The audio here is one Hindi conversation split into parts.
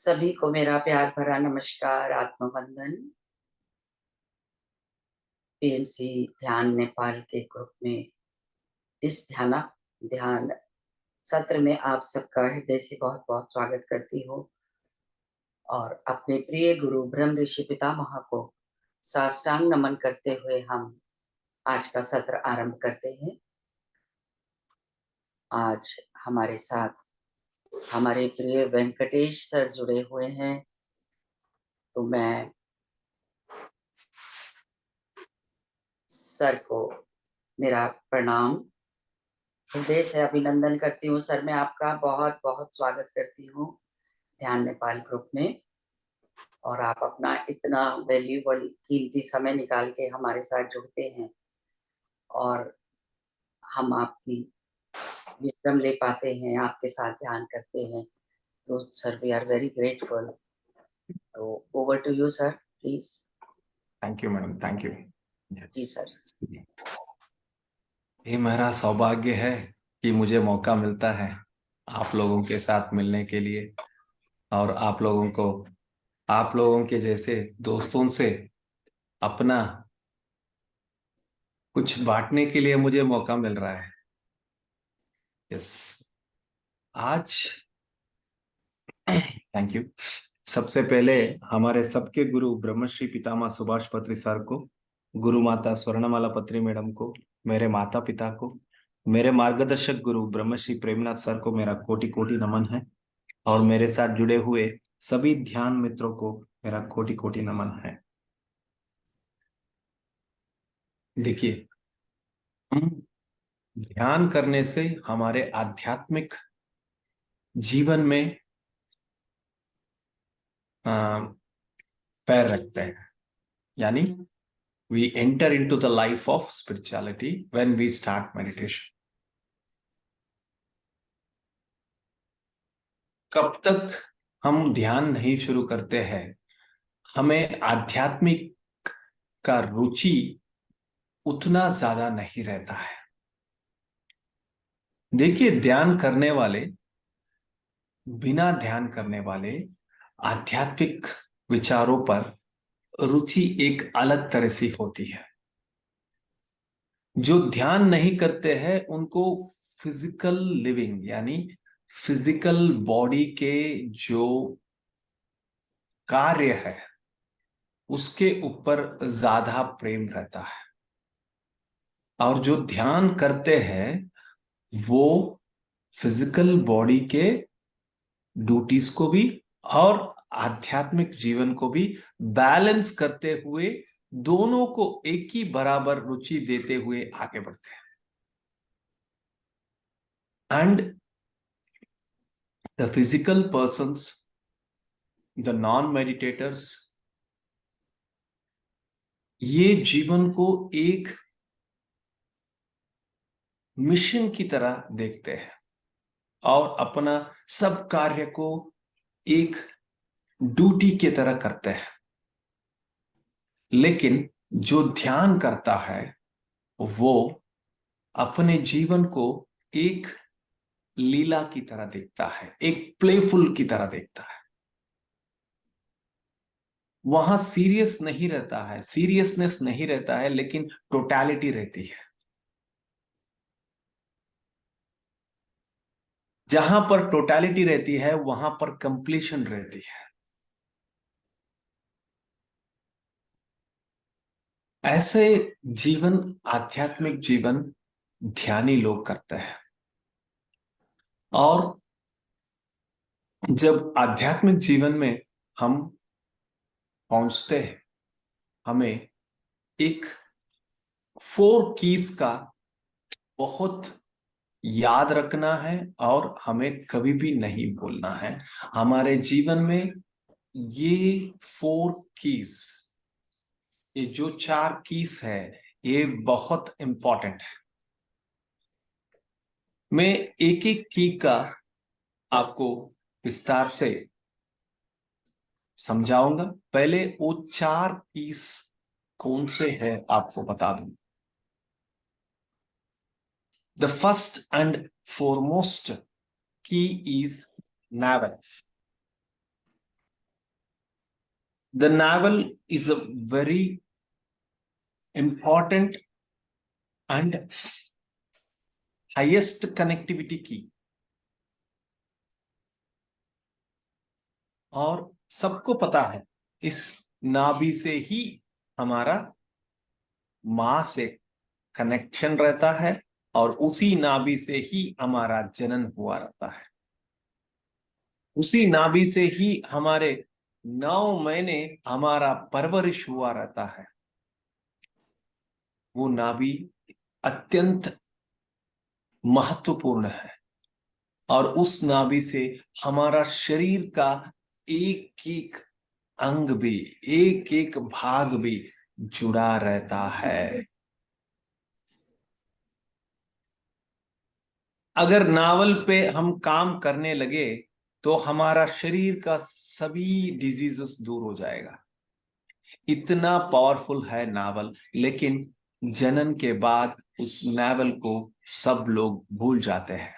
सभी को मेरा प्यार भरा नमस्कार, आत्मवंदन। पीएमसी ध्यान नेपाल के ग्रुप में इस ध्यान सत्र में आप सबका हृदय से बहुत बहुत स्वागत करती हूँ और अपने प्रिय गुरु ब्रह्म ऋषि पितामह को साष्टांग नमन करते हुए हम आज का सत्र आरंभ करते हैं। आज हमारे साथ हमारे प्रिय वेंकटेश सर जुड़े हुए हैं, तो मैं सर को मेरा प्रणाम हृदय से अभिनंदन करती हूँ। सर, मैं आपका बहुत बहुत स्वागत करती हूँ ध्यान नेपाल ग्रुप में, और आप अपना इतना वैल्यूबल कीमती समय निकाल के हमारे साथ जुड़ते हैं और हम आपकी विजडम ले पाते हैं, आपके साथ ध्यान करते हैं, तो sir we are very grateful. तो over to you sir, please. Thank you madam, thank you. जी सर। ये मेरा सौभाग्य है कि मुझे मौका मिलता है आप लोगों के साथ मिलने के लिए, और आप लोगों के जैसे दोस्तों से अपना कुछ बांटने के लिए मुझे मौका मिल रहा है। यस, आज थैंक यू। सबसे पहले हमारे सबके गुरु ब्रह्मश्री पितामह सुभाष पत्री सर को, गुरु माता स्वर्णमाला पत्री मैडम को, मेरे माता पिता को, मेरे मार्गदर्शक गुरु ब्रह्मश्री प्रेमनाथ सर को मेरा कोटि कोटि नमन है, और मेरे साथ जुड़े हुए सभी ध्यान मित्रों को मेरा कोटि कोटि नमन है। देखिए, हम ध्यान करने से हमारे आध्यात्मिक जीवन में पैर रखते हैं, यानी we enter into the life of spirituality when we start meditation. कब तक हम ध्यान नहीं शुरू करते हैं, हमें आध्यात्मिक का रुचि उतना ज्यादा नहीं रहता है। देखिए, बिना ध्यान करने वाले आध्यात्मिक विचारों पर रुचि एक अलग तरह से होती है। जो ध्यान नहीं करते हैं उनको फिजिकल लिविंग, यानी फिजिकल बॉडी के जो कार्य है उसके ऊपर ज्यादा प्रेम रहता है, और जो ध्यान करते हैं वो फिजिकल बॉडी के ड्यूटीज को भी और आध्यात्मिक जीवन को भी बैलेंस करते हुए, दोनों को एक ही बराबर रुचि देते हुए आगे बढ़ते हैं। And the physical persons, the non meditators, ये जीवन को एक मिशन की तरह देखते हैं और अपना सब कार्य को एक ड्यूटी की तरह करते हैं। लेकिन जो ध्यान करता है वो अपने जीवन को एक लीला की तरह देखता है, एक प्लेफुल की तरह देखता है। वहां सीरियसनेस नहीं रहता है, लेकिन टोटलिटी रहती है। जहां पर टोटलिटी रहती है वहां पर कंप्लीशन रहती है। ऐसे जीवन, आध्यात्मिक जीवन ध्यानी लोग करते हैं, और जब आध्यात्मिक जीवन में हम पहुंचते हैं, हमें एक 4 कीज का बहुत याद रखना है और हमें कभी भी नहीं भूलना है। हमारे जीवन में ये 4 कीज, ये जो 4 कीज है, ये बहुत इंपॉर्टेंट है। मैं एक एक की का आपको विस्तार से समझाऊंगा। पहले वो 4 कीज कौन से है आपको बता दूं। The first and foremost key is never. The navel is a very important and highest connectivity key. और सबको पता है इस नाभि से ही हमारा मां से कनेक्शन रहता है और उसी नाभि से ही हमारा जन्म हुआ रहता है। उसी नाभि से ही हमारे 9 महीने हमारा परवरिश हुआ रहता है। वो नाभि अत्यंत महत्वपूर्ण है और उस नाभि से हमारा शरीर का एक एक अंग भी, एक एक भाग भी जुड़ा रहता है। अगर नावल पे हम काम करने लगे तो हमारा शरीर का सभी डिजीजेस दूर हो जाएगा। इतना पावरफुल है नावल, लेकिन जनन के बाद उस नावल को सब लोग भूल जाते हैं।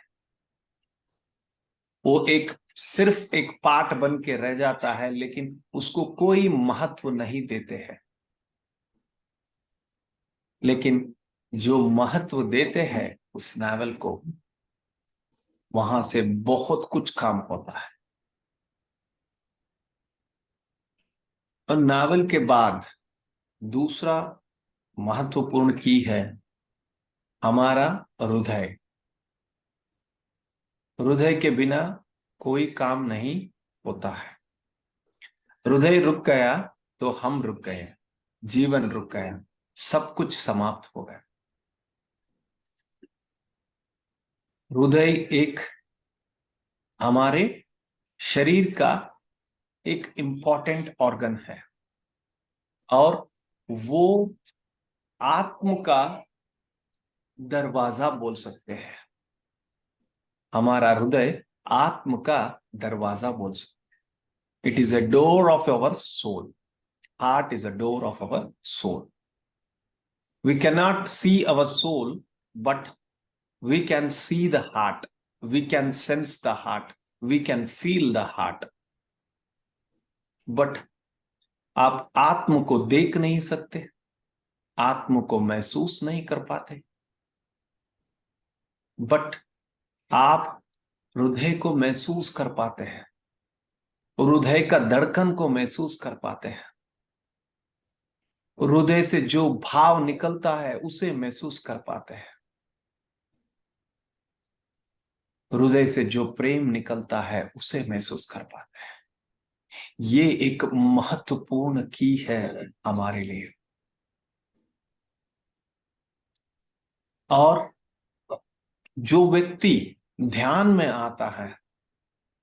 वो एक सिर्फ एक पार्ट बन के रह जाता है, लेकिन उसको कोई महत्व नहीं देते हैं। लेकिन जो महत्व देते हैं उस नावल को, वहां से बहुत कुछ काम होता है। और नावल के बाद दूसरा महत्वपूर्ण की है हमारा हृदय। हृदय के बिना कोई काम नहीं होता है। हृदय रुक गया तो हम रुक गए, जीवन रुक गया, सब कुछ समाप्त हो गया। हृदय एक हमारे शरीर का एक इंपॉर्टेंट ऑर्गन है और वो आत्म का दरवाजा बोल सकते हैं। हमारा हृदय आत्म का दरवाजा बोल सकते हैं। It is a door of our soul. Heart is a door of our soul. We cannot see our soul, but we can see the heart. We can sense the heart. We can feel the heart. But आप आत्म को देख नहीं सकते, आत्म को महसूस नहीं कर पाते, बट आप हृदय को महसूस कर पाते हैं। हृदय का धड़कन को महसूस कर पाते हैं। हृदय से जो भाव निकलता है उसे महसूस कर पाते हैं। हृदय से जो प्रेम निकलता है उसे महसूस कर पाते हैं। ये एक महत्वपूर्ण की है हमारे लिए। और जो व्यक्ति ध्यान में आता है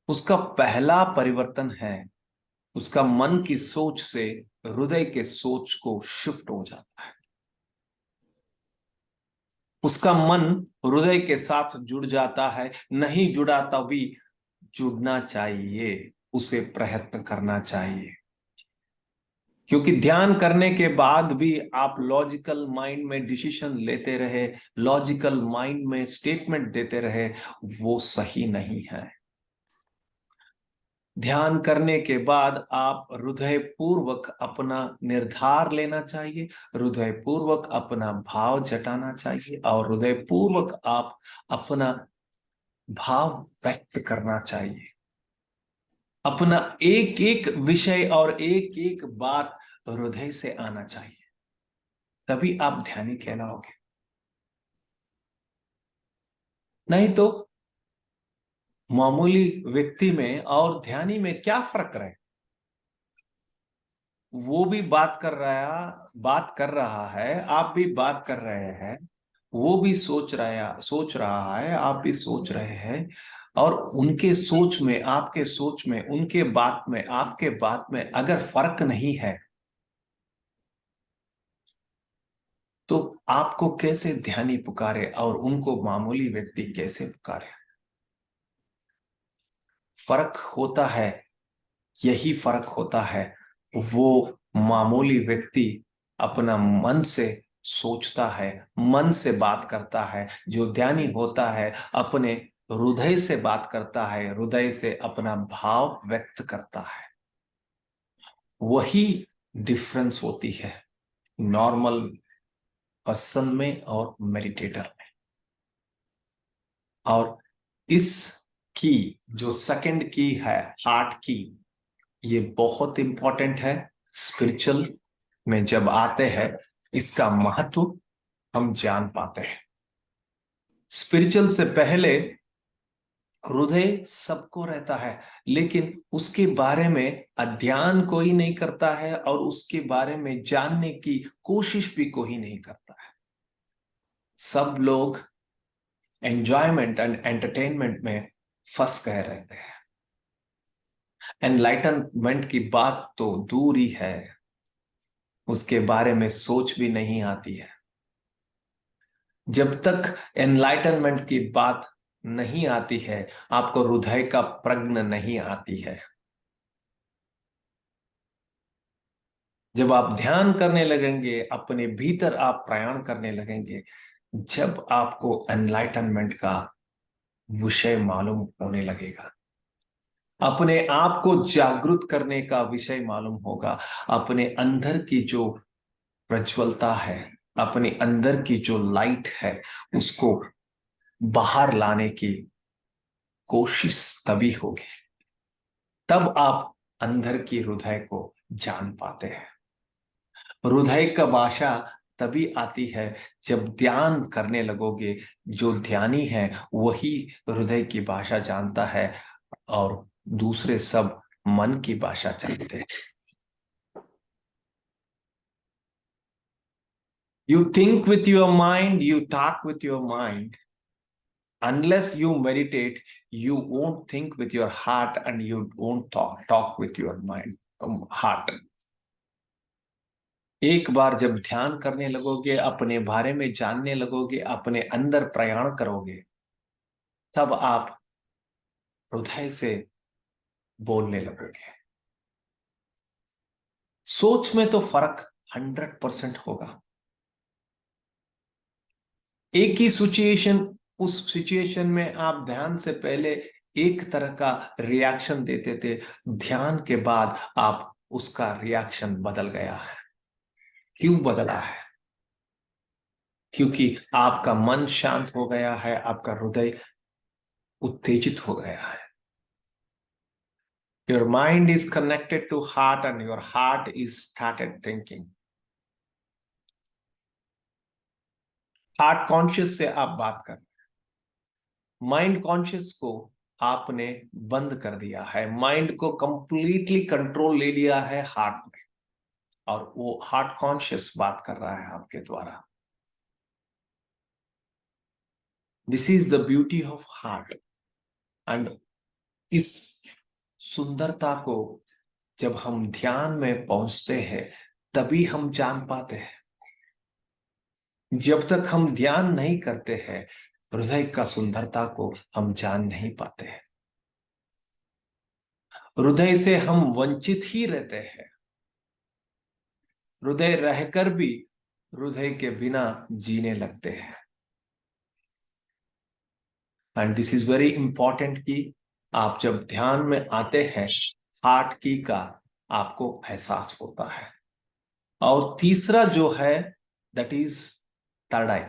उसका पहला परिवर्तन है उसका मन की सोच से हृदय के सोच को शिफ्ट हो जाता है। उसका मन हृदय के साथ जुड़ जाता है। नहीं जुड़ा तभी जुड़ना चाहिए, उसे प्रयत्न करना चाहिए। क्योंकि ध्यान करने के बाद भी आप लॉजिकल माइंड में डिसीजन लेते रहे, लॉजिकल माइंड में स्टेटमेंट देते रहे, वो सही नहीं है। ध्यान करने के बाद आप हृदय पूर्वक अपना निर्धार लेना चाहिए, हृदय पूर्वक अपना भाव जताना चाहिए और हृदय पूर्वक आप अपना भाव व्यक्त करना चाहिए। अपना एक एक विषय और एक एक बात हृदय से आना चाहिए, तभी आप ध्यानी कहलाओगे। नहीं तो मामूली व्यक्ति में और ध्यानी में क्या फर्क रहे। वो भी बात कर रहा है, आप भी बात कर रहे हैं। वो भी सोच रहा है, आप भी सोच रहे हैं। और उनके सोच में, आपके सोच में, उनके बात में, आपके बात में अगर फर्क नहीं है तो आपको कैसे ध्यानी पुकारे और उनको मामूली व्यक्ति कैसे पुकारे। फर्क होता है, यही फर्क होता है। वो मामूली व्यक्ति अपना मन से सोचता है, मन से बात करता है। जो ध्यानी होता है अपने हृदय से बात करता है, हृदय से अपना भाव व्यक्त करता है। वही डिफरेंस होती है नॉर्मल पर्सन में और मेडिटेटर में। और इस की जो सेकंड की है, हार्ट की, ये बहुत इंपॉर्टेंट है। स्पिरिचुअल में जब आते हैं इसका महत्व हम जान पाते हैं। स्पिरिचुअल से पहले हृदय सबको रहता है, लेकिन उसके बारे में अध्ययन कोई नहीं करता है और उसके बारे में जानने की कोशिश भी कोई नहीं करता है। सब लोग एंजॉयमेंट एंड एंटरटेनमेंट में फंस गए रहते हैं। एनलाइटनमेंट की बात तो दूर ही है, उसके बारे में सोच भी नहीं आती है। जब तक एनलाइटनमेंट की बात नहीं आती है, आपको हृदय का प्रज्ञ नहीं आती है। जब आप ध्यान करने लगेंगे, अपने भीतर आप प्रयाण करने लगेंगे, जब आपको एनलाइटनमेंट का विषय मालूम होने लगेगा, अपने आप को जागृत करने का विषय मालूम होगा, अपने अंदर की जो प्रज्वलता है, अपने अंदर की जो लाइट है, उसको बाहर लाने की कोशिश तभी होगी। तब आप अंदर की हृदय को जान पाते हैं। हृदय का भाषा तभी आती है जब ध्यान करने लगोगे। जो ध्यानी है वही हृदय की भाषा जानता है और दूसरे सब मन की भाषा जानते हैं। You think with your mind, you talk with your mind. Unless you meditate, you won't think with your heart and you won't talk with your mind, heart. एक बार जब ध्यान करने लगोगे, अपने बारे में जानने लगोगे, अपने अंदर प्रयाण करोगे, तब आप हृदय से बोलने लगोगे। सोच में तो फर्क 100% होगा। एक ही सिचुएशन, उस सिचुएशन में आप ध्यान से पहले एक तरह का रिएक्शन देते थे, ध्यान के बाद आप उसका रिएक्शन बदल गया है। क्यों बदला है? क्योंकि आपका मन शांत हो गया है, आपका हृदय उत्तेजित हो गया है। Your mind is connected to heart and your heart is started thinking. Heart conscious से आप बात कर, माइंड कॉन्शियस को आपने बंद कर दिया है, माइंड को कंप्लीटली कंट्रोल ले लिया है हार्ट में, और वो हार्ट कॉन्शियस बात कर रहा है आपके द्वारा। This is the beauty of heart. And इस सुंदरता को जब हम ध्यान में पहुंचते हैं तभी हम जान पाते हैं। जब तक हम ध्यान नहीं करते हैं, हृदय का सुंदरता को हम जान नहीं पाते हैं। हृदय से हम वंचित ही रहते हैं। हृदय रहकर भी हृदय के बिना जीने लगते हैं। And this is very important कि आप जब ध्यान में आते हैं, हार्ट की का आपको एहसास होता है। और तीसरा जो है, दैट इज थर्ड आई,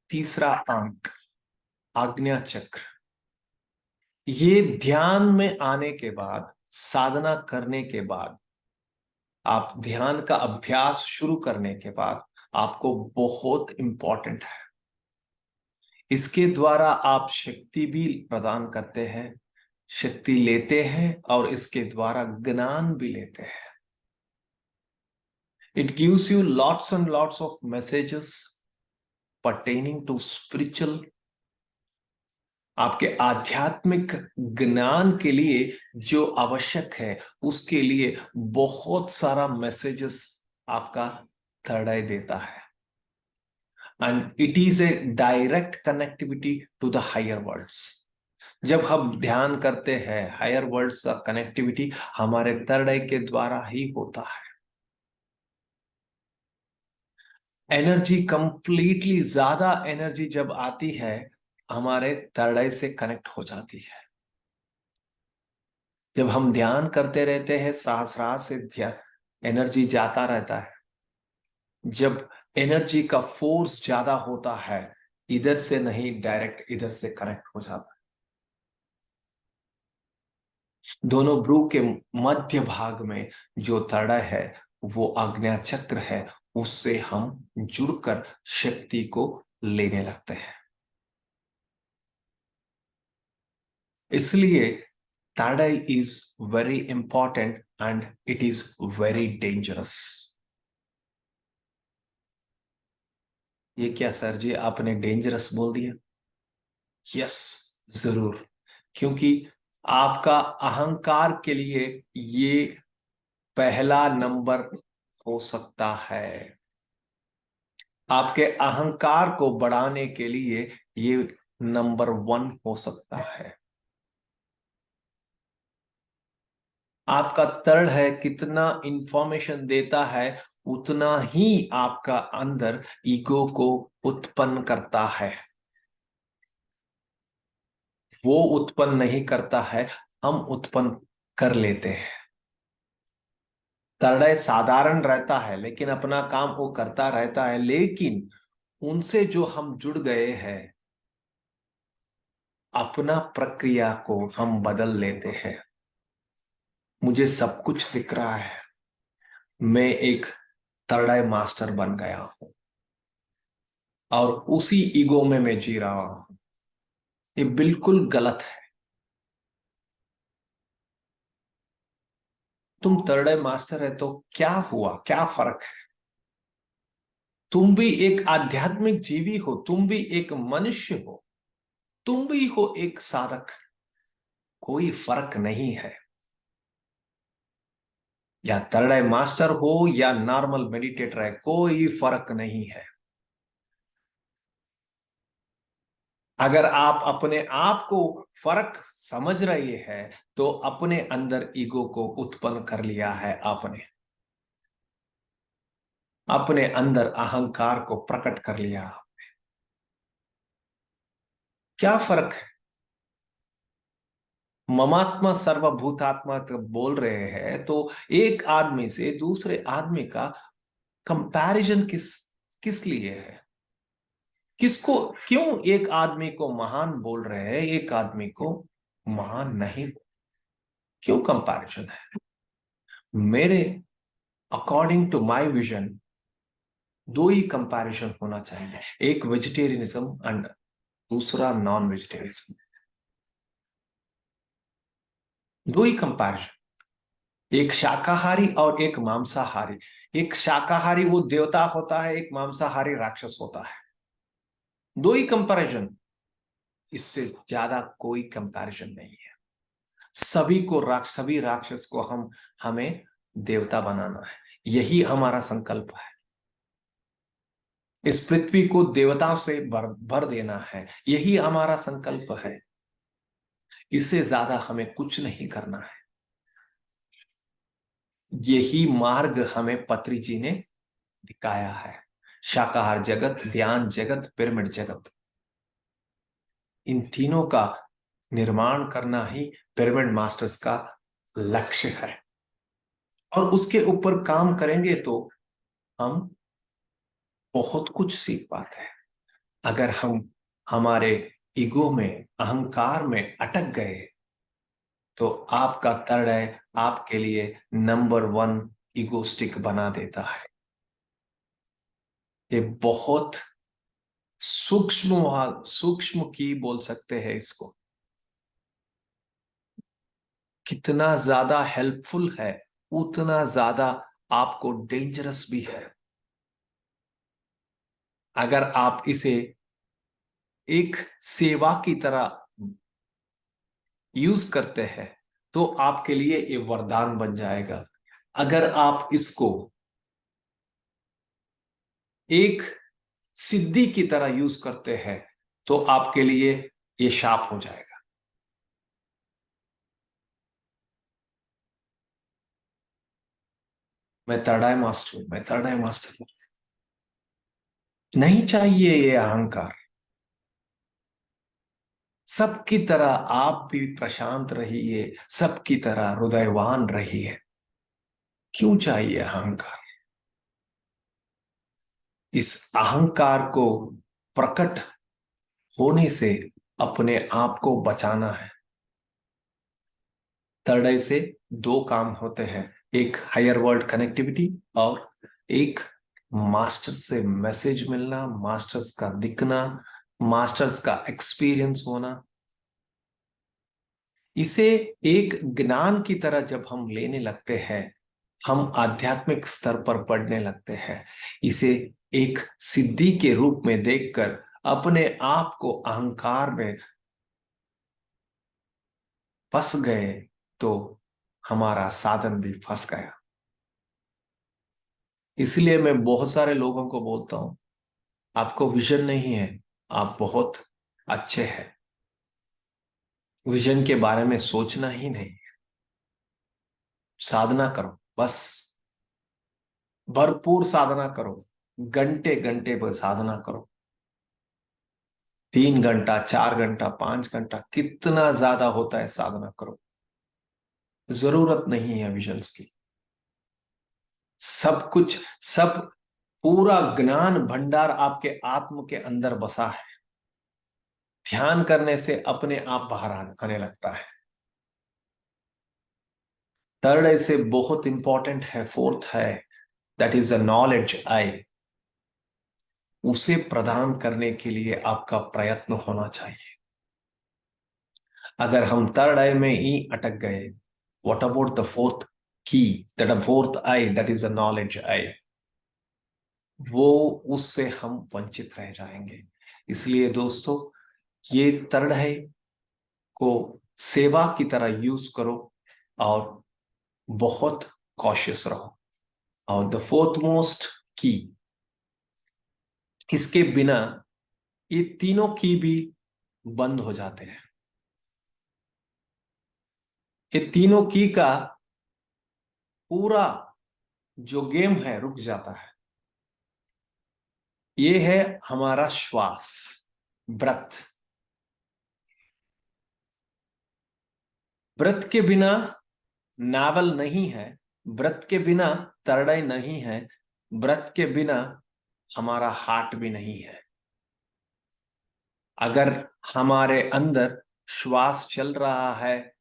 तीसरा अंक, आज्ञा चक्र। ये ध्यान में आने के बाद, साधना करने के बाद, आप ध्यान का अभ्यास शुरू करने के बाद, आपको बहुत इंपॉर्टेंट है। इसके द्वारा आप शक्ति भी प्रदान करते हैं, शक्ति लेते हैं और इसके द्वारा ज्ञान भी लेते हैं। It gives you lots and lots of messages pertaining to spiritual. आपके आध्यात्मिक ज्ञान के लिए जो आवश्यक है, उसके लिए बहुत सारा मैसेजेस आपका थर्ड आई देता है। And it is a direct connectivity to the higher worlds. जब हम ध्यान करते हैं, हायर वर्ल्ड्स का कनेक्टिविटी हमारे थर्ड आई के द्वारा ही होता है। एनर्जी कंप्लीटली, ज्यादा एनर्जी जब आती है, हमारे थर्ड आई से कनेक्ट हो जाती है। जब हम ध्यान करते रहते हैं, सहस्रार से ध्यान एनर्जी जाता रहता है। जब एनर्जी का फोर्स ज्यादा होता है, इधर से नहीं, डायरेक्ट इधर से कनेक्ट हो जाता है। दोनों ब्रू के मध्य भाग में जो तड़ा है, वो आज्ञा चक्र है। उससे हम जुड़कर शक्ति को लेने लगते हैं। इसलिए ताड़ाई is very important and it is very dangerous. ये क्या सर जी, आपने डेंजरस बोल दिया? यस, जरूर। क्योंकि आपका अहंकार के लिए ये पहला नंबर हो सकता है। आपके अहंकार को बढ़ाने के लिए ये नंबर 1 हो सकता है। आपका तर्ड है कितना इंफॉर्मेशन देता है, उतना ही आपका अंदर ईगो को उत्पन्न करता है। वो उत्पन्न नहीं करता है, हम उत्पन्न कर लेते हैं। तरड़य साधारण रहता है, लेकिन अपना काम वो करता रहता है, लेकिन उनसे जो हम जुड़ गए हैं, अपना प्रक्रिया को हम बदल लेते हैं। मुझे सब कुछ दिख रहा है, मैं एक तरड़य मास्टर बन गया हूं और उसी ईगो में मैं जी रहा हूं। ये बिल्कुल गलत है। तुम तरड़य मास्टर है तो क्या हुआ, क्या फर्क है? तुम भी एक आध्यात्मिक जीवी हो, तुम भी एक मनुष्य हो, तुम भी हो एक साधक। कोई फर्क नहीं है। या तरड़य मास्टर हो या नॉर्मल मेडिटेटर है, कोई फर्क नहीं है। अगर आप अपने आप को फर्क समझ रहे हैं, तो अपने अंदर ईगो को उत्पन्न कर लिया है आपने। अपने अंदर अहंकार को प्रकट कर लिया। क्या फर्क है? ममात्मा सर्वभूतात्मा तो बोल रहे हैं, तो एक आदमी से दूसरे आदमी का कंपैरिजन किस किस लिए है? किसको, क्यों एक आदमी को महान बोल रहे हैं, एक आदमी को महान नहीं? क्यों कंपैरिजन है? मेरे अकॉर्डिंग टू माय विजन, दो ही कंपैरिजन होना चाहिए, एक वेजिटेरियनिज्म एंड दूसरा नॉन वेजिटेरियनिज्म। दो ही कंपैरिजन, एक शाकाहारी और एक मांसाहारी। एक शाकाहारी वो देवता होता है, एक मांसाहारी राक्षस होता है। दो ही कंपैरिजन, इससे ज्यादा कोई कंपैरिजन नहीं है। सभी राक्षस को हमें देवता बनाना है, यही हमारा संकल्प है। इस पृथ्वी को देवता से भर देना है, यही हमारा संकल्प है। इससे ज्यादा हमें कुछ नहीं करना है। यही मार्ग हमें पत्री जी ने दिखाया है। शाकाहार जगत, ध्यान जगत, पिरामिड जगत, इन तीनों का निर्माण करना ही पिरामिड मास्टर्स का लक्ष्य है। और उसके ऊपर काम करेंगे तो हम बहुत कुछ सीख पाते हैं। अगर हम हमारे ईगो में, अहंकार में अटक गए, तो आपका तरड़य आपके लिए नंबर 1 ईगोस्टिक बना देता है। ये बहुत सूक्ष्म की बोल सकते हैं इसको। कितना ज्यादा हेल्पफुल है, उतना ज्यादा आपको डेंजरस भी है। अगर आप इसे एक सेवा की तरह यूज करते हैं, तो आपके लिए ये वरदान बन जाएगा। अगर आप इसको एक सिद्धि की तरह यूज करते हैं, तो आपके लिए ये शाप हो जाएगा। मैं तरड़ाई मास्टर हूं, मैं तरड़ाई मास्टर हूं। नहीं चाहिए ये अहंकार। सबकी तरह आप भी प्रशांत रहिए, सबकी तरह हृदयवान रहिए। क्यों चाहिए अहंकार? इस अहंकार को प्रकट होने से अपने आप को बचाना है। थर्ड आई से दो काम होते हैं, एक हायर वर्ल्ड कनेक्टिविटी और एक मास्टर्स से मैसेज मिलना, मास्टर्स का दिखना, मास्टर्स का एक्सपीरियंस होना। इसे एक ज्ञान की तरह जब हम लेने लगते हैं, हम आध्यात्मिक स्तर पर पढ़ने लगते हैं, इसे एक सिद्धि के रूप में देखकर अपने आप को अहंकार में फंस गए तो हमारा साधन भी फंस गया। इसलिए मैं बहुत सारे लोगों को बोलता हूं, आपको विजन नहीं है, आप बहुत अच्छे हैं। विजन के बारे में सोचना ही नहीं, साधना करो बस, भरपूर साधना करो, घंटे घंटे पर साधना करो, 3 घंटा, 4 घंटा, 5 घंटा, कितना ज्यादा होता है साधना करो। जरूरत नहीं है विजन्स की। सब कुछ, सब पूरा ज्ञान भंडार आपके आत्म के अंदर बसा है। ध्यान करने से अपने आप बाहर आने लगता है। थर्ड ऐसे बहुत इंपॉर्टेंट है, फोर्थ है, दैट इज द नॉलेज आई। उसे प्रदान करने के लिए आपका प्रयत्न होना चाहिए। अगर हम थर्ड आई में ही अटक गए, व्हाट अबाउट द फोर्थ की, that fourth I, that is the knowledge आई, वो उससे हम वंचित रह जाएंगे। इसलिए दोस्तों, ये थर्ड आई को सेवा की तरह यूज करो और बहुत कॉशियस रहो। और द फोर्थ मोस्ट की, इसके बिना ये तीनों की भी बंद हो जाते हैं। ये तीनों की का पूरा जो गेम है रुक जाता है। ये है हमारा श्वास, ब्रथ। ब्रथ के बिना नावल नहीं है, ब्रथ के बिना तरड़ाई नहीं है, ब्रथ के बिना हमारा हार्ट भी नहीं है। अगर हमारे अंदर श्वास चल रहा है,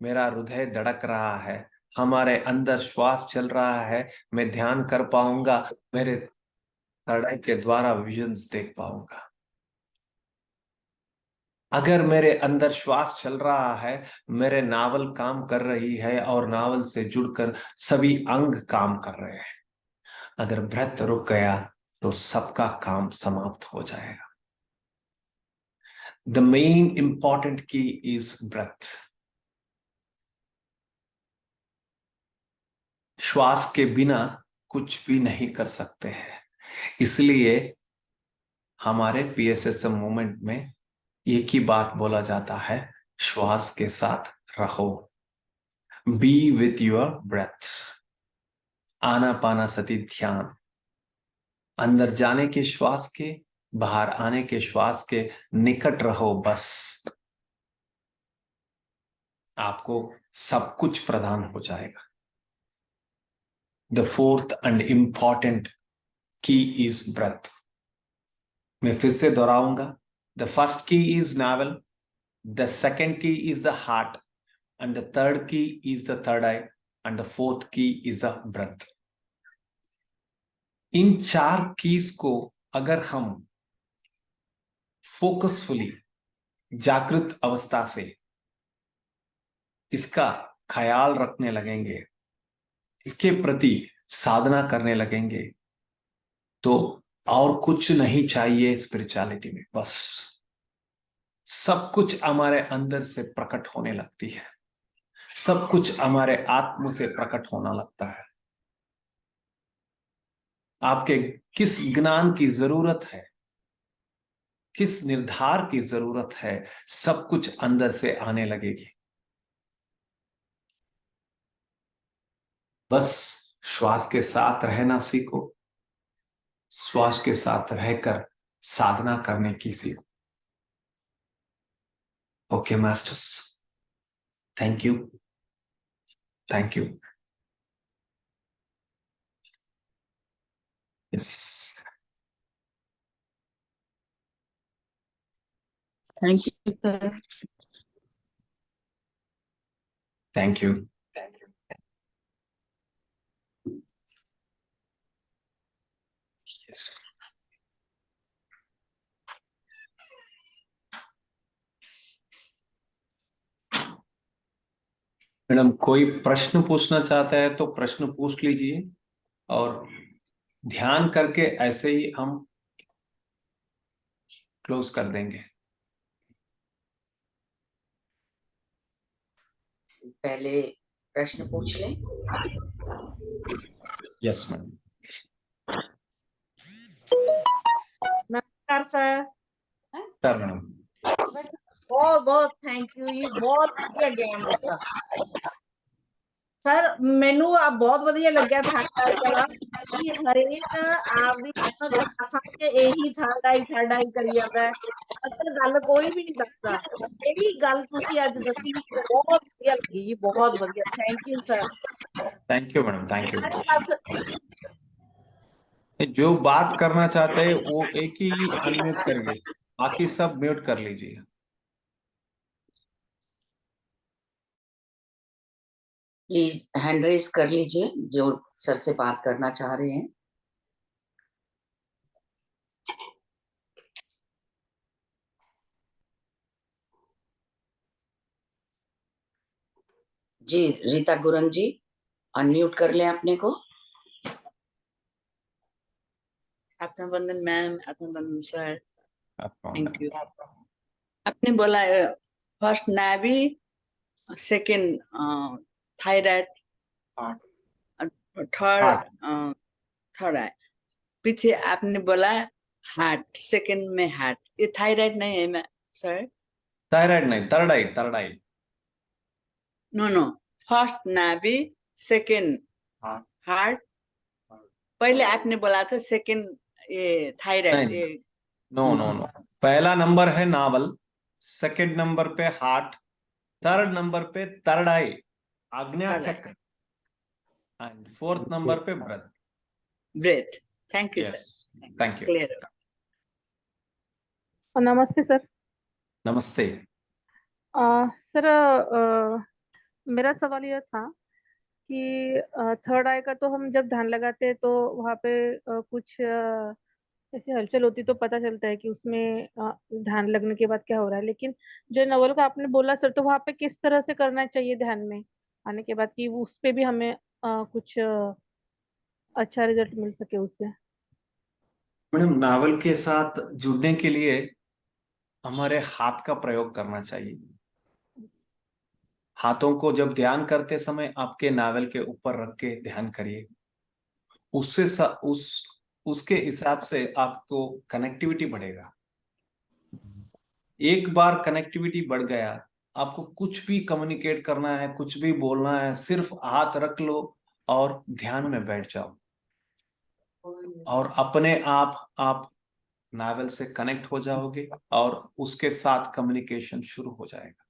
मेरा हृदय धड़क रहा है, हमारे अंदर श्वास चल रहा है, मैं ध्यान कर पाऊंगा, मेरे तरड़ाई के द्वारा विजन्स देख पाऊंगा। अगर मेरे अंदर श्वास चल रहा है, मेरे नावल काम कर रही है और नावल से जुड़कर सभी अंग काम कर रहे हैं। अगर ब्रेथ रुक गया तो सबका काम समाप्त हो जाएगा। द मेन इंपॉर्टेंट की इज ब्रेथ। श्वास के बिना कुछ भी नहीं कर सकते हैं। इसलिए हमारे पीएसएसएम मूवमेंट में एक ही बात बोला जाता है, श्वास के साथ रहो, बी विथ योर ब्रेथ। आनापानासति ध्यान, अंदर जाने के श्वास के, बाहर आने के श्वास के निकट रहो बस, आपको सब कुछ प्रदान हो जाएगा। द फोर्थ एंड इंपॉर्टेंट की इज ब्रेथ। मैं फिर से दोहराऊंगा, द फर्स्ट की इज नावल, द सेकेंड की is the heart, and the third key is the third eye, and the fourth key is the breath. In 4 keys को अगर हम फोकसफुली, जागृत अवस्था से इसका ख्याल रखने लगेंगे, इसके प्रति साधना करने लगेंगे, तो और कुछ नहीं चाहिए स्पिरिचुअलिटी में, बस सब कुछ हमारे अंदर से प्रकट होने लगती है, सब कुछ हमारे आत्म से प्रकट होना लगता है। आपके किस ज्ञान की जरूरत है, किस निर्धार की जरूरत है, सब कुछ अंदर से आने लगेगी। बस श्वास के साथ रहना सीखो, श्वास के साथ रहकर साधना करने की सीखो। Okay, masters. Thank you. Thank you. Yes. Thank you, sir. Thank you. Yes. Madam, कोई प्रश्न पूछना चाहता है तो प्रश्न पूछ लीजिए, और ध्यान करके ऐसे ही हम क्लोज कर देंगे। पहले प्रश्न पूछ लें। Yes madam. नमस्कार सर। Sir madam. बहुत बहुत थैंक यू, ये बहुत ਵਧੀਆ ज्ञान ਦਿੱਤਾ ਸਰ। ਮੈਨੂੰ ਆ ਬਹੁਤ ਵਧੀਆ ਲੱਗਿਆ ਤੁਹਾਡਾ ਜਿਹੜਾ ਕਿ ਹਰੇਕ ਆਪਦੀ ਕਲਾਸਾਂ ਤੇ ਇਹੀ ਥਰਡ ਆਈ ਕਰੀ ਜਾਂਦਾ ਹੈ, ਅਸਲ ਗੱਲ ਕੋਈ ਵੀ ਨਹੀਂ ਦੱਸਦਾ। ਜਿਹੜੀ ਗੱਲ ਤੁਸੀਂ ਅੱਜ ਦੱਸੀ ਬਹੁਤ ਵਧੀਆ ਲੱਗੀ ਜੀ, ਬਹੁਤ ਵਧੀਆ। Thank you sir. Thank you madam, thank you. बस जो बात करना चाहते हैं वो एक ही अनम्यूट करिए, बाकी सब म्यूट कर लीजिए। प्लीज हैंड रेज कर लीजिए जो सर से बात करना चाह रहे हैं। जी रीता गुरंग जी, अनम्यूट कर लें अपने को। आत्मबंधन मैम, आत्मबंधन सर, थैंक यू। आप आपने बोला फर्स्ट नाभि, सेकंड थायराइड, थर्ड थर्ड है, पीछे आपने बोला हार्ट, सेकंड में हार्ट। ये थायराइड नहीं है मैं सर? थायराइड नहीं, third eye, third eye. No no, first नाभि, सेकंड हार्ट। पहले आपने बोला था सेकंड ये थायराइड। नहीं, ये नो नो नो, पहला नंबर है नावल, सेकंड नंबर पे हार्ट, थर्ड नंबर पे थर्ड आई, आग्नेय चक्र, एंड फोर्थ नंबर पे breath. Breath. Thank you yes, sir, thank you. Clear. नमस्ते सर। नमस्ते। सर, मेरा सवाल यह था कि थर्ड आई का तो हम जब ध्यान लगाते हैं तो वहाँ पे कुछ ऐसी हलचल होती तो पता चलता है कि उसमें ध्यान लगने के बाद क्या हो रहा है, लेकिन जो नवल का आपने बोला सर, तो वहाँ पे किस तरह से करना चाहिए ध्यान में आने के बाद कि उस पे भी हमें कुछ अच्छा रिजल्ट मिल सके उससे। मैडम, नावल के साथ जुड़ने के लिए हमारे हाथ का प्रयोग करना चाहिए। हाथों को जब ध्यान करते समय आपके नावल के ऊपर रख के ध्यान करिए, उससे उसके हिसाब से आपको कनेक्टिविटी बढ़ेगा। एक बार कनेक्टिविटी बढ़ गया, आपको कुछ भी कम्युनिकेट करना है, कुछ भी बोलना है, सिर्फ हाथ रख लो और ध्यान में बैठ जाओ, और अपने आप नावल से कनेक्ट हो जाओगे और उसके साथ कम्युनिकेशन शुरू हो जाएगा।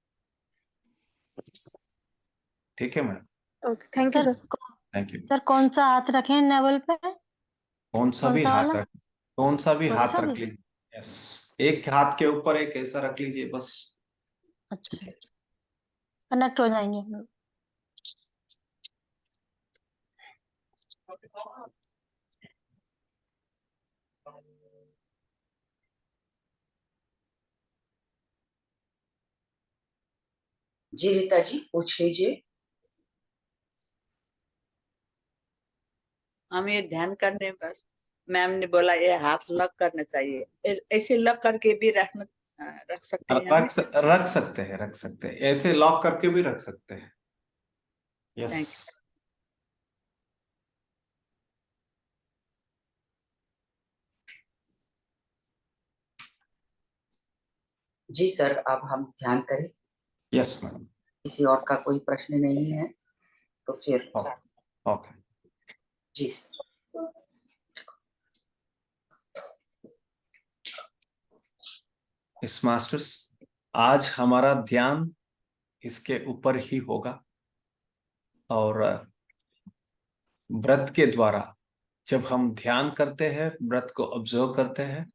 ठीक है madam? Okay, thank you sir sir. Thank you. Sir कौन सा हाथ रखें नेवल पे? कौन सा कौन भी सा हाथ वाला? रख, कौन सा भी कौन हाथ सा रख भी? लीजिए। यस, एक हाथ के ऊपर एक ऐसा रख लीजिए बस। अच्छा, कनेक्ट हो जाएंगे हम लोग। जी रीता जी, पूछ लीजिए। हम ये ध्यान करने बस, मैम ने बोला ये हाथ लॉक करना चाहिए, ऐसे लॉक करके भी रख सकते हैं हम? रख सकते हैं, रख सकते हैं, ऐसे लॉक करके भी रख सकते हैं। यस। Thank जी सर, अब हम ध्यान करें। Yes madam. किसी और का कोई प्रश्न नहीं है तो फिर ओके। जी सर। Yes masters. आज हमारा ध्यान इसके ऊपर ही होगा और व्रत के द्वारा जब हम ध्यान करते हैं, व्रत को ऑब्जर्व करते हैं,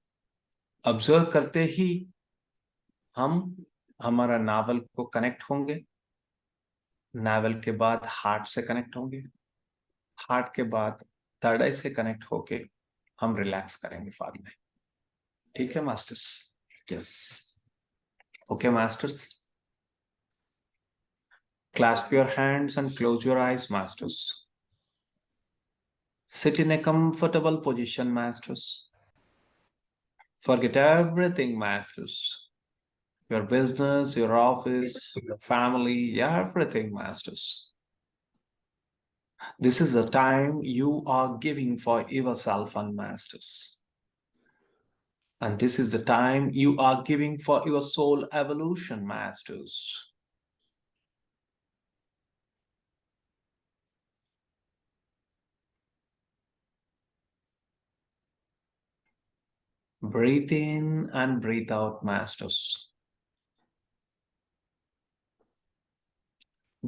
ऑब्जर्व करते ही हम हमारा नावल को कनेक्ट होंगे, नावल के बाद हार्ट से कनेक्ट होंगे, हार्ट के बाद थर्ड आई से कनेक्ट होके हम रिलैक्स करेंगे बाद में। ठीक है masters? Yes, okay masters, clasp your hands and close your eyes, masters. Sit in a comfortable position, masters. Forget everything, masters. Your business, your office, your family, everything, masters. This is the time you are giving for yourself and masters. And this is the time you are giving for your soul evolution, masters. Breathe in and breathe out, masters.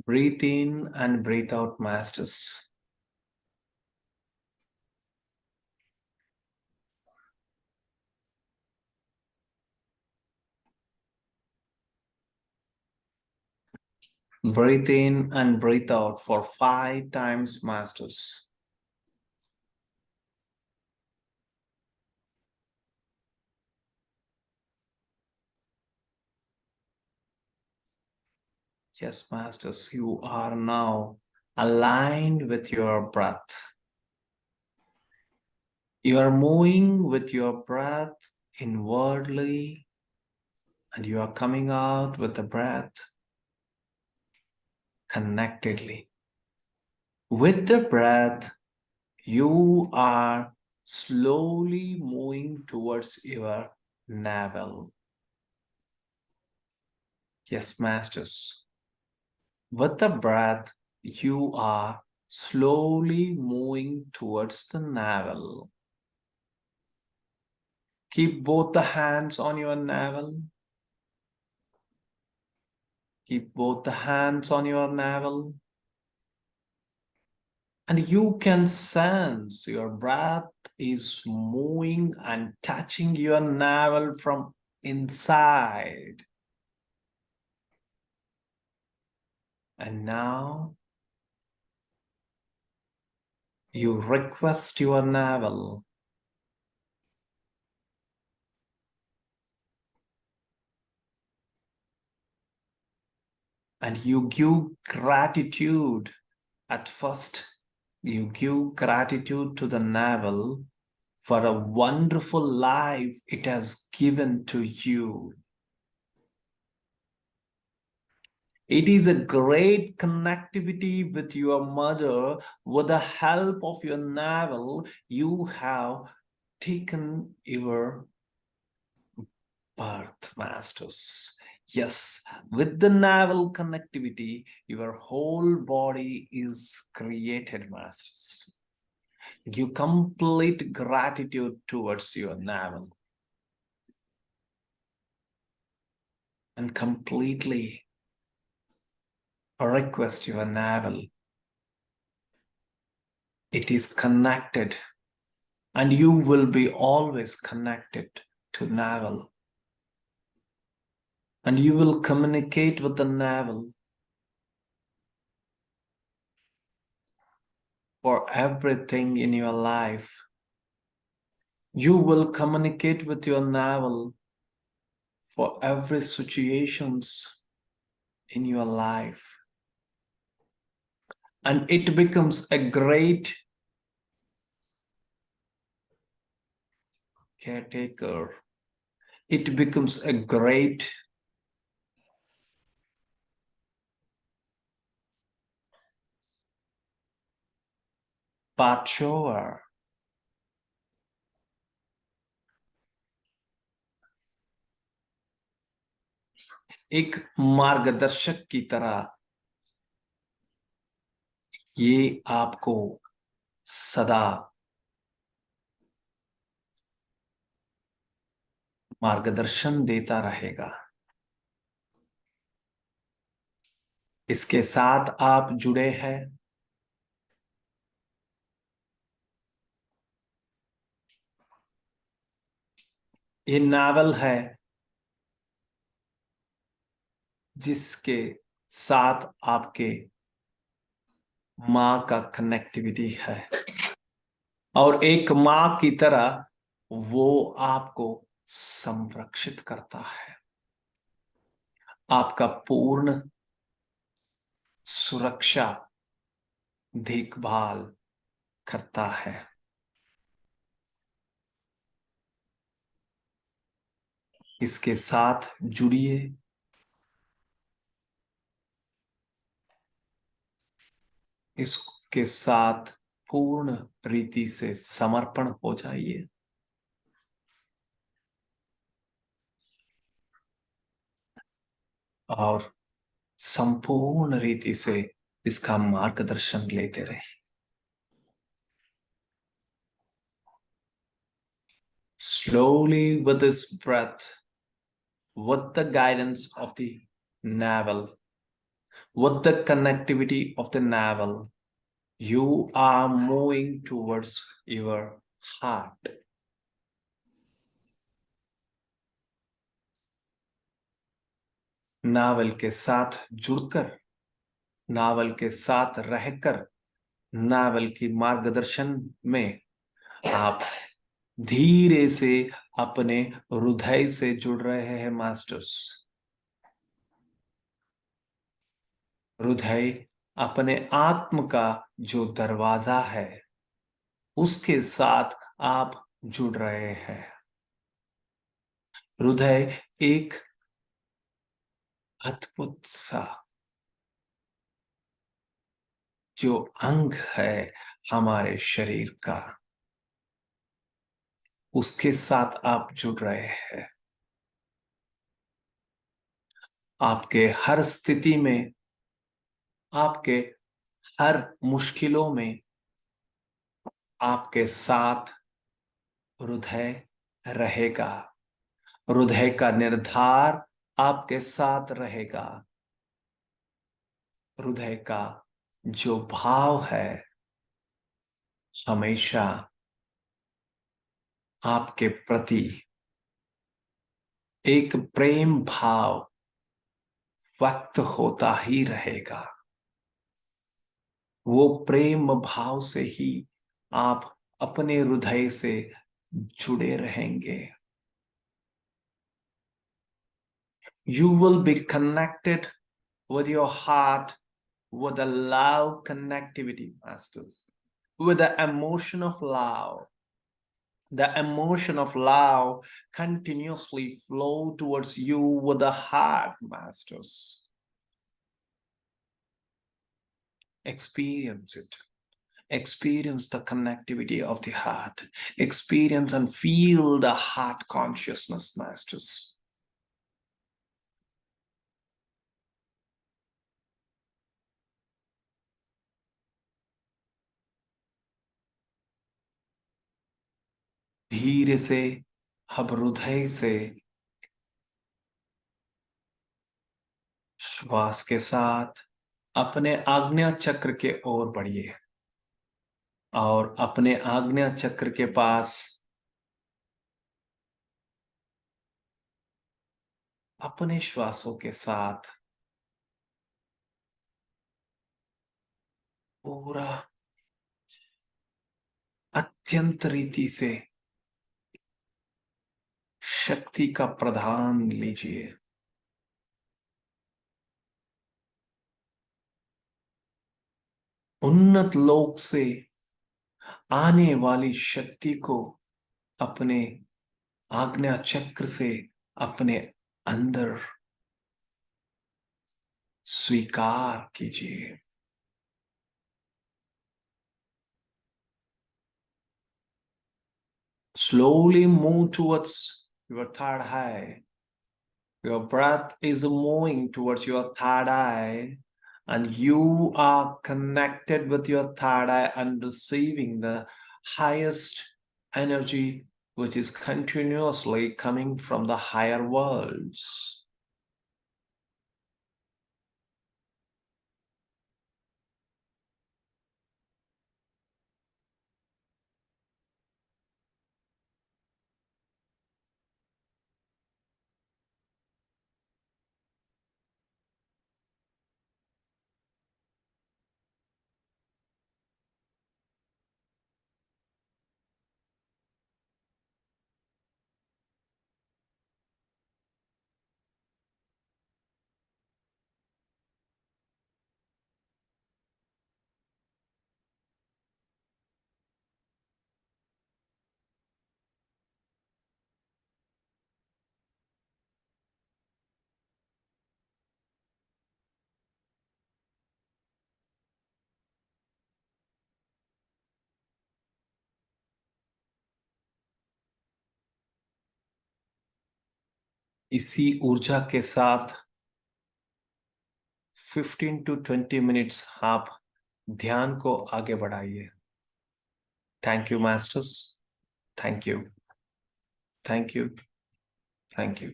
Breathe in and breathe out, masters. Breathe in and breathe out for 5 times, masters. Yes, masters, you are now aligned with your breath. You are moving with your breath inwardly, and you are coming out with the breath connectedly. With the breath, you are slowly moving towards your navel. Yes, masters. With the breath, you are slowly moving towards the navel. Keep both the hands on your navel. Keep both the hands on your navel. And you can sense your breath is moving and touching your navel from inside. And now you request your navel and you give gratitude. At first, you give gratitude to the navel for a wonderful life it has given to you. It is a great connectivity with your mother. With the help of your navel, you have taken your birth, masters. Yes, with the navel connectivity, your whole body is created, masters. Give complete gratitude towards your navel. And completely request your navel. It is connected, and you will be always connected to navel. And you will communicate with the navel for everything in your life. You will communicate with your navel for every situations in your life. And it becomes a great caretaker. It becomes a great path-shower. एक मार्गदर्शक की तरह ये आपको सदा मार्गदर्शन देता रहेगा। इसके साथ आप जुड़े हैं। ये नावल है जिसके साथ आपके माँ का कनेक्टिविटी है, और एक माँ की तरह वो आपको संरक्षित करता है, आपका पूर्ण सुरक्षा देखभाल करता है। इसके साथ जुड़िए, इसके साथ पूर्ण रीति से समर्पण हो जाइए। और संपूर्ण रीति से इसका मार्गदर्शन लेते रहे। Slowly with this breath, with the guidance of the navel, with the connectivity of the navel, you are moving towards your heart. Novel के साथ जुड़कर, नावल के साथ रहकर, नावल की मार्गदर्शन में आप धीरे से अपने हृदय से जुड़ रहे हैं मास्टर्स। हृदय अपने आत्म का जो दरवाजा है उसके साथ आप जुड़ रहे हैं। हृदय एक अद्भुत सा जो अंग है हमारे शरीर का, उसके साथ आप जुड़ रहे हैं। आपके हर स्थिति में, आपके हर मुश्किलों में आपके साथ हृदय रहेगा। हृदय का निर्धार आपके साथ रहेगा। हृदय का जो भाव है हमेशा आपके प्रति एक प्रेम भाव व्यक्त होता ही रहेगा। वो प्रेम भाव से ही आप अपने हृदय से जुड़े रहेंगे। You will be connected with your heart with a love connectivity, masters, with the emotion of love. The emotion of love continuously flow towards you with the heart, masters. Experience it. Experience the connectivity of the heart. Experience and feel the heart consciousness, masters. धीरे से अब हृदय से श्वास के साथ अपने आज्ञा चक्र के ओर बढ़िए, और अपने आज्ञा चक्र के पास अपने श्वासों के साथ पूरा अत्यंत रीति से शक्ति का प्रदान लीजिए। उन्नत लोक से आने वाली शक्ति को अपने आज्ञा चक्र से अपने अंदर स्वीकार कीजिए। Slowly move towards your third eye. Your breath is moving towards your third eye, and you are connected with your third eye and receiving the highest energy which is continuously coming from the higher worlds. इसी ऊर्जा के साथ 15 to 20 मिनट्स आप ध्यान को आगे बढ़ाइए। Thank you masters, thank you, thank you, thank you.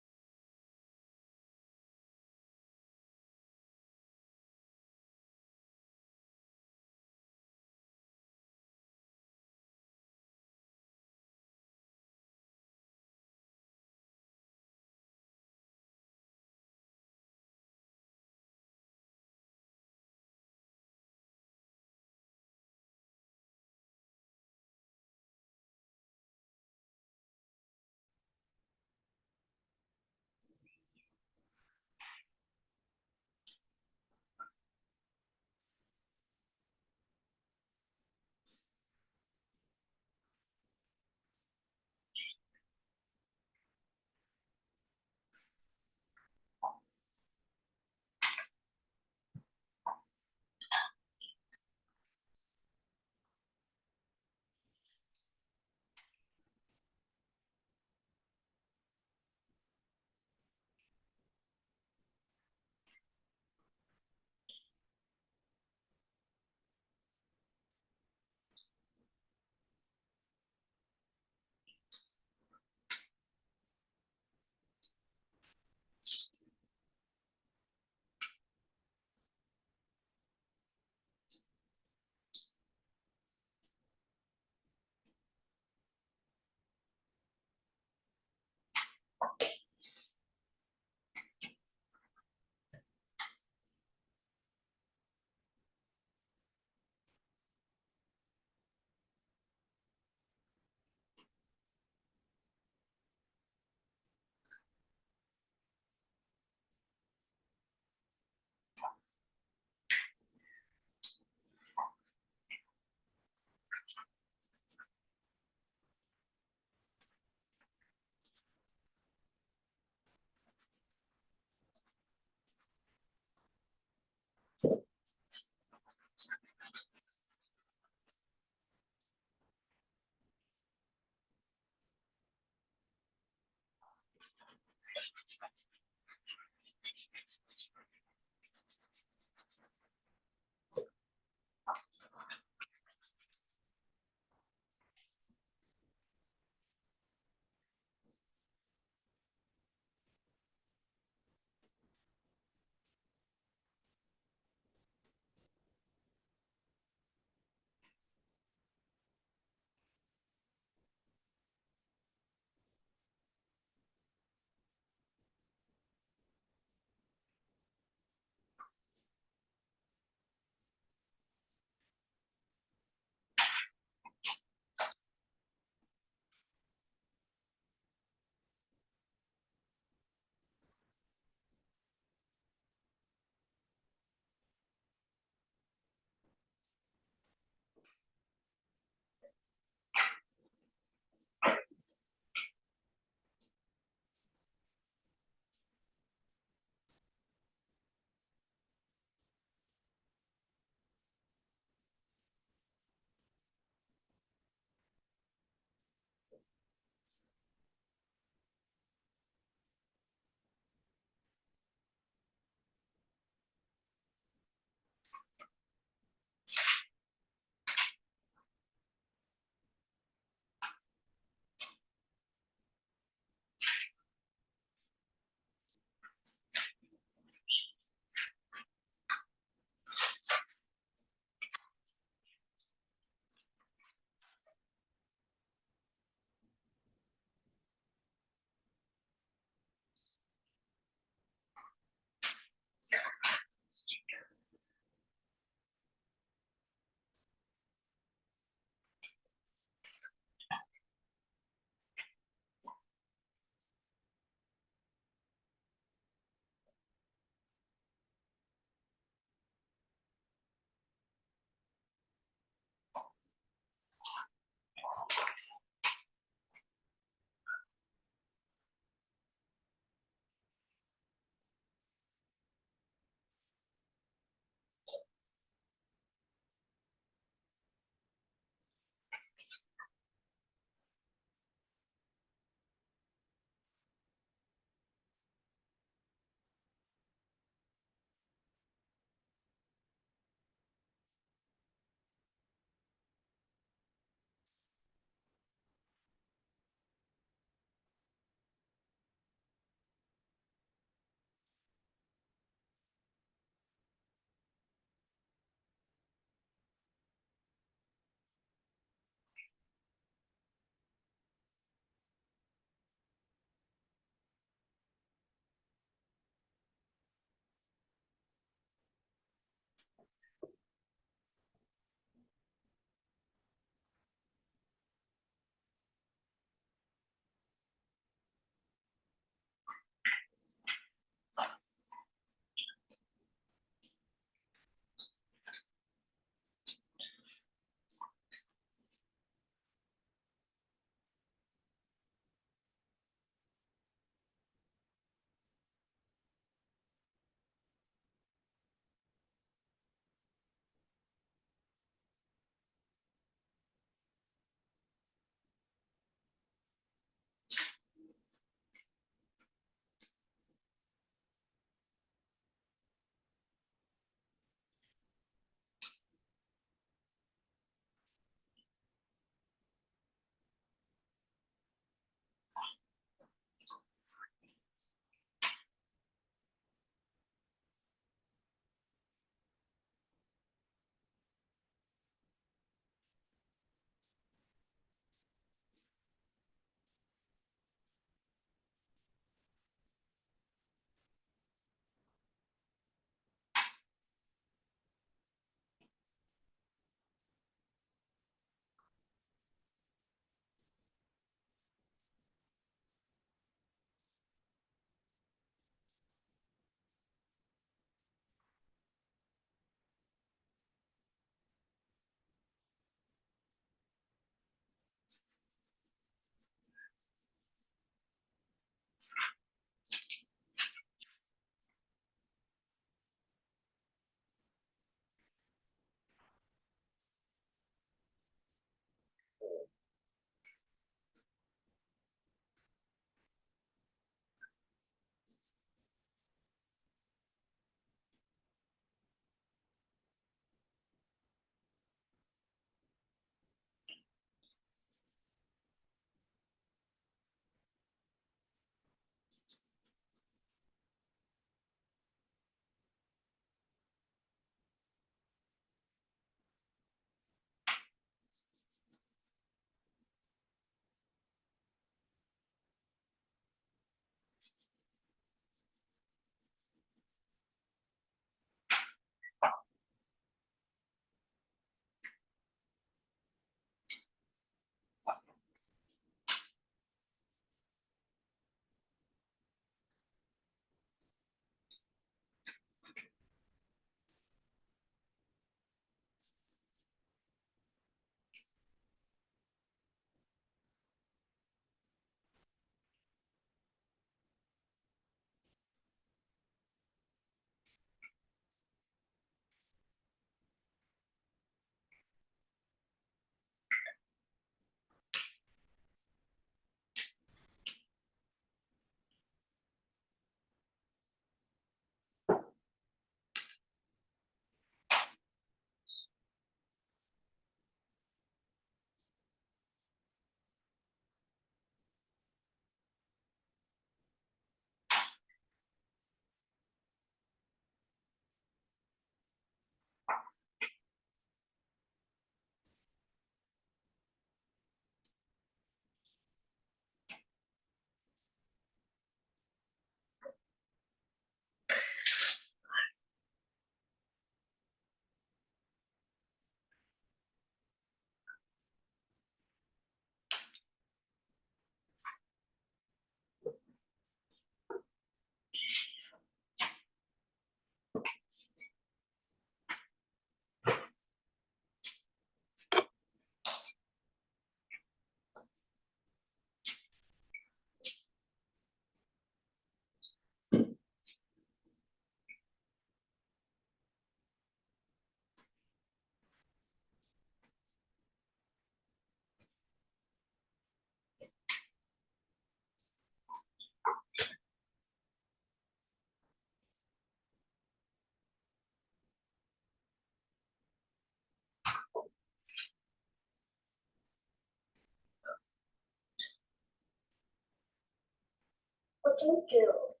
Potato.